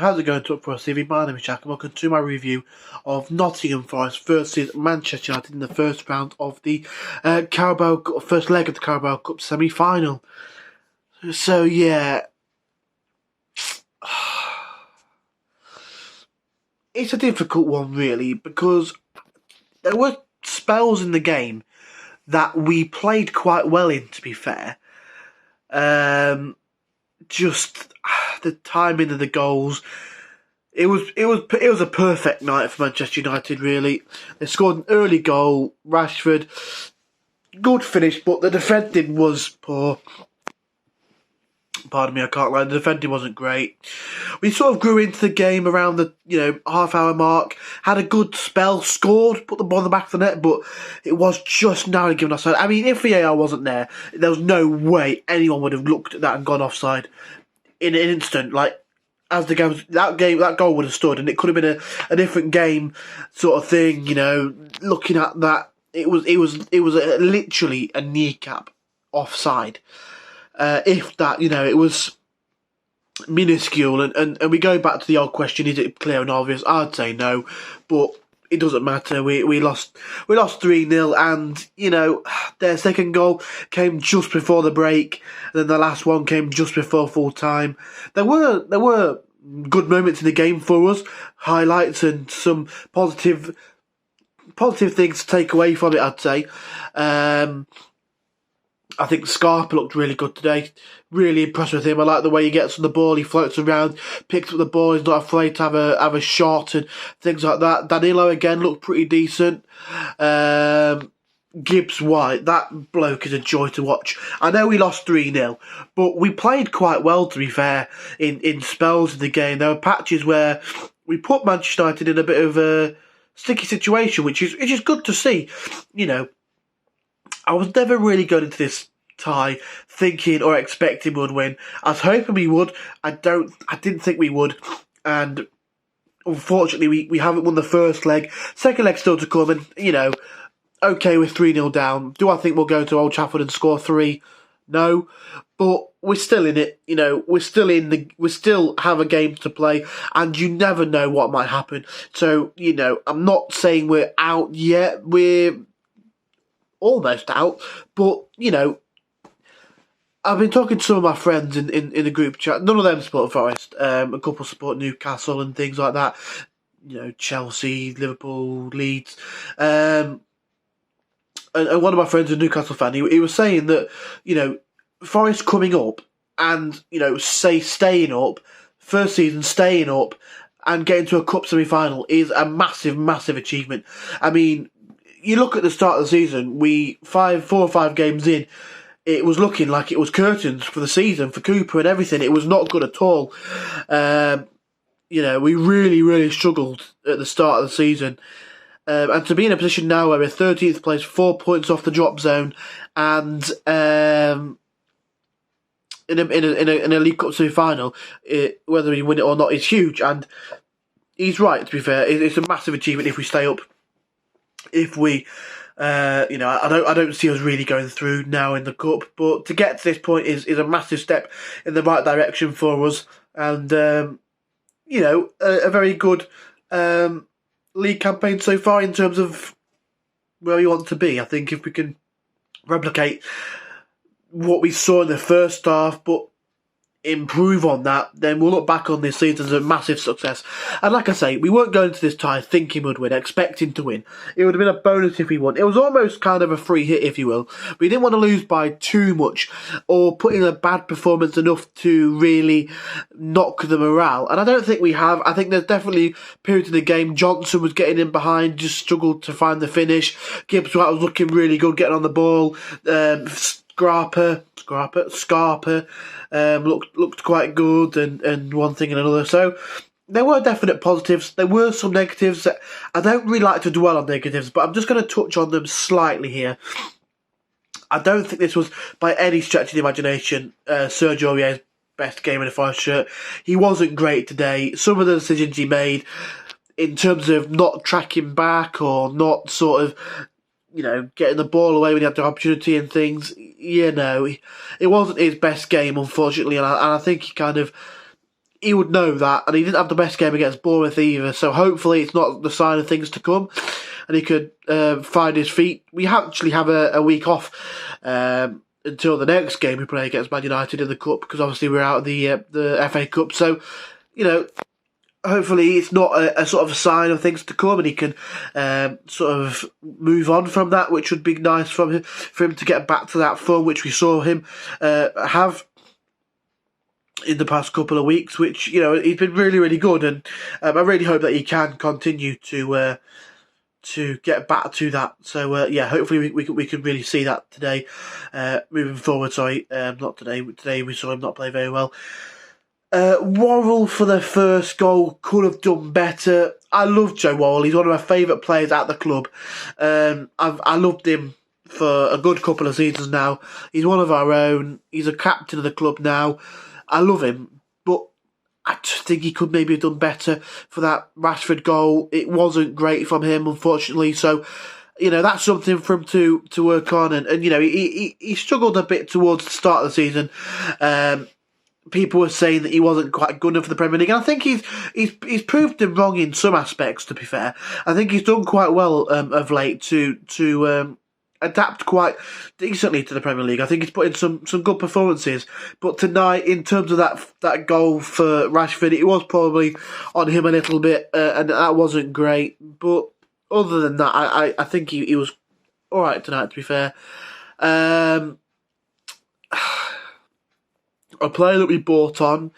how's it going, Top Forest TV? My name is Jack and welcome to my review of Nottingham Forest versus Manchester United in the first round of the first leg of the Carabao Cup semi-final. So yeah, it's a difficult one really, because there were spells in the game that we played quite well in, to be fair. Just the timing of the goals. It was a perfect night for Manchester United, really. They scored an early goal, Rashford. Good finish, but the defending was poor. Pardon me, I can't lie. The defending wasn't great. We sort of grew into the game around the half-hour mark. Had a good spell, scored, put the ball in the back of the net, but it was just narrowly given offside. I mean, if VAR wasn't there was no way anyone would have looked at that and gone offside in an instant. Like, as the game, that goal would have stood, and it could have been a different game, sort of thing. Looking at that, it was literally a kneecap offside. If that, it was minuscule, and we go back to the old question: is it clear and obvious? I'd say no, but it doesn't matter. We lost 3-0, and their second goal came just before the break, and then the last one came just before full time. There were good moments in the game for us, highlights and some positive things to take away from it, I'd say. I think Scarpa looked really good today. Really impressed with him. I like the way he gets on the ball. He floats around, picks up the ball. He's not afraid to have a shot and things like that. Danilo again looked pretty decent. Gibbs White, that bloke is a joy to watch. I know we lost 3-0, but we played quite well, to be fair, in spells of the game. There were patches where we put Manchester United in a bit of a sticky situation, which is good to see. I was never really going into this tie thinking or expecting we would win. I was hoping we would. I didn't think we would, and unfortunately we haven't won the first leg. Second leg still to come, and okay, we're 3-0 down. Do I think we'll go to Old Trafford and score 3? No, but we're still in it. We still have a game to play, and you never know what might happen. So I'm not saying we're out yet. We're almost out, but I've been talking to some of my friends in the group chat. None of them support Forest. A couple support Newcastle and things like that. Chelsea, Liverpool, Leeds. And one of my friends, a Newcastle fan, he was saying that Forest coming up and staying up, first season staying up and getting to a cup semi-final is a massive achievement. I mean, you look at the start of the season, 4 or 5 games in, it was looking like it was curtains for the season, for Cooper and everything. It was not good at all. We really struggled at the start of the season. And to be in a position now where we're 13th place, 4 points off the drop zone, and in a League Cup semi-final, whether we win it or not is huge. And he's right, to be fair. It's a massive achievement if we stay up. If we, I don't see us really going through now in the cup, but to get to this point is a massive step in the right direction for us, and a very good league campaign so far in terms of where we want to be. I think if we can replicate what we saw in the first half, but improve on that, then we'll look back on this season as a massive success. And like I say, we weren't going into this tie thinking we'd win, expecting to win. It would have been a bonus if we won. It was almost kind of a free hit, if you will. We didn't want to lose by too much or put in a bad performance enough to really knock the morale. And I don't think we have. I think there's definitely periods in the game. Johnson was getting in behind, just struggled to find the finish. Gibbs White was looking really good, getting on the ball. Scarpa looked quite good, and one thing and another. So there were definite positives. There were some negatives. I don't really like to dwell on negatives, but I'm just going to touch on them slightly here. I don't think this was by any stretch of the imagination Sergio Aurier's best game in a Forest shirt. He wasn't great today. Some of the decisions he made in terms of not tracking back or not sort of getting the ball away when he had the opportunity and things, it wasn't his best game, unfortunately, and I think he would know that, and he didn't have the best game against Bournemouth either, so hopefully it's not the sign of things to come, and he could find his feet. We actually have a week off until the next game we play against Man United in the Cup, because obviously we're out of the FA Cup, so, hopefully it's not a sort of a sign of things to come, and he can sort of move on from that, which would be nice for him to get back to that form which we saw him have in the past couple of weeks, which, he's been really, really good, and I really hope that he can continue to get back to that. So, hopefully we can really see that today, moving forward. Sorry, not today. Today we saw him not play very well. Worrell for the first goal could have done better. I love Joe Worrell. He's one of my favourite players at the club. I loved him for a good couple of seasons now. He's one of our own. He's a captain of the club now. I love him, but I just think he could maybe have done better for that Rashford goal. It wasn't great from him, unfortunately. So, that's something for him to work on. And he struggled a bit towards the start of the season. People were saying that he wasn't quite good enough for the Premier League, and I think he's proved them wrong in some aspects. To be fair, I think he's done quite well of late to adapt quite decently to the Premier League. I think he's put in some good performances. But tonight, in terms of that goal for Rashford, it was probably on him a little bit, and that wasn't great. But other than that, I think he was all right tonight. To be fair. A player that we bought on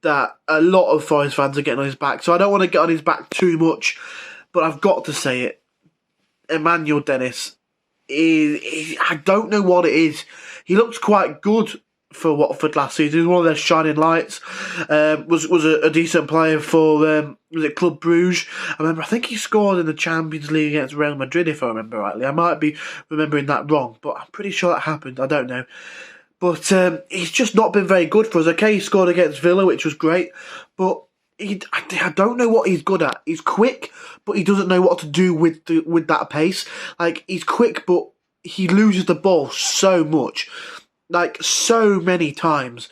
that a lot of Forest fans are getting on his back, so I don't want to get on his back too much, but I've got to say it. Emmanuel Dennis I don't know what it is. He looks quite good for Watford last season. He was one of their shining lights. Was a decent player for was it Club Bruges? I think he scored in the Champions League against Real Madrid, if I remember rightly. I might be remembering that wrong, but I'm pretty sure that happened. I don't know. But he's just not been very good for us. Okay, he scored against Villa, which was great, but I don't know what he's good at. He's quick, but he doesn't know what to do with that pace. Like, he's quick, but he loses the ball so much, like so many times.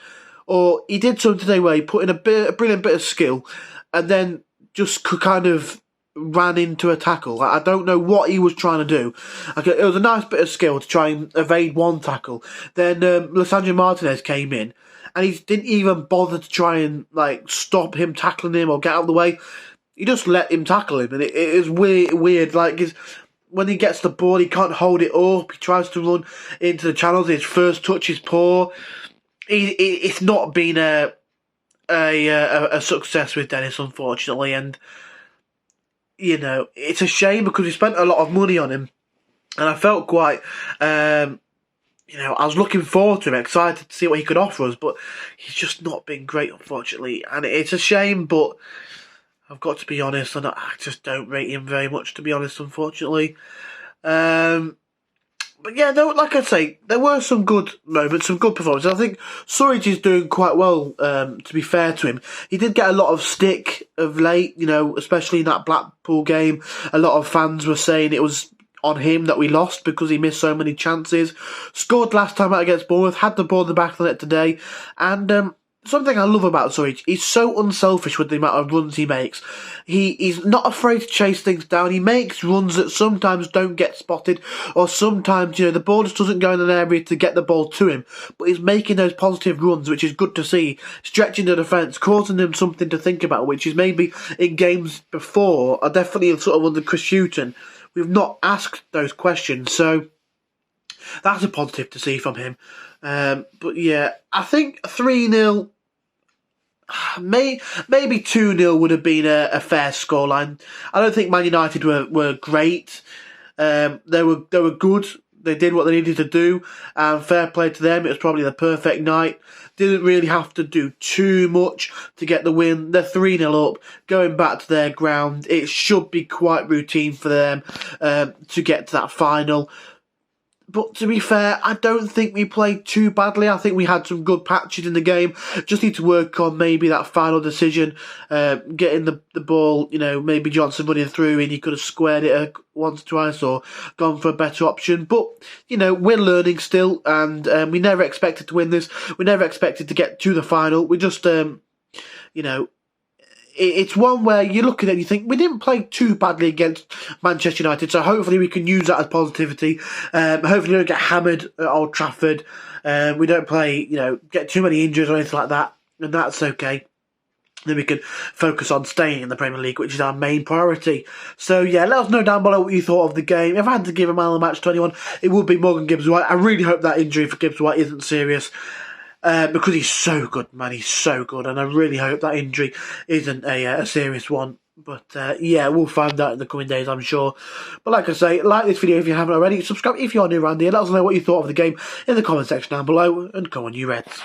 Or he did something today where he put in a brilliant bit of skill, and then just kind of ran into a tackle. I don't know what he was trying to do. It was a nice bit of skill to try and evade one tackle. Then Lisandro Martinez came in, and he didn't even bother to try and stop him tackling him or get out of the way. He just let him tackle him, and it is weird. Like, when he gets the ball, he can't hold it up. He tries to run into the channels. His first touch is poor. It's not been a success with Dennis, unfortunately, and it's a shame because we spent a lot of money on him, and I felt quite. I was looking forward to him, excited to see what he could offer us, but he's just not been great, unfortunately. And it's a shame, but I've got to be honest, and I just don't rate him very much, to be honest, unfortunately. But yeah, like I say, there were some good moments, some good performances. I think Surridge is doing quite well, to be fair to him. He did get a lot of stick of late, especially in that Blackpool game. A lot of fans were saying it was on him that we lost because he missed so many chances. Scored last time out against Bournemouth, had the ball in the back of the net today, and something I love about Surridge, he's so unselfish with the amount of runs he makes. He's not afraid to chase things down. He makes runs that sometimes don't get spotted, or sometimes, the ball just doesn't go in an area to get the ball to him. But he's making those positive runs, which is good to see, stretching the defence, causing them something to think about, which is maybe in games before, are definitely sort of under Chris Hughton, we've not asked those questions, so that's a positive to see from him. But yeah, I think 3-0, maybe 2-0 would have been a fair scoreline. I don't think Man United were great. They were good. They did what they needed to do, and fair play to them. It was probably the perfect night. Didn't really have to do too much to get the win. They're 3-0 up, going back to their ground. It should be quite routine for them to get to that final. But to be fair, I don't think we played too badly. I think we had some good patches in the game. Just need to work on maybe that final decision, getting the ball, maybe Johnson running through and he could have squared it once or twice or gone for a better option. But, we're learning still, and we never expected to win this. We never expected to get to the final. We just you know, it's one where you look at it and you think, we didn't play too badly against Manchester United, so hopefully we can use that as positivity. Hopefully we don't get hammered at Old Trafford. We don't play, get too many injuries or anything like that, and that's okay. Then we can focus on staying in the Premier League, which is our main priority. So, yeah, let us know down below what you thought of the game. If I had to give a man of the match to anyone, it would be Morgan Gibbs-White. I really hope that injury for Gibbs-White isn't serious. Because he's so good, man. He's so good. And I really hope that injury isn't a serious one. But, yeah, we'll find out in the coming days, I'm sure. But like I say, like this video if you haven't already. Subscribe if you're new around here. Let us know what you thought of the game in the comment section down below. And come on, you Reds.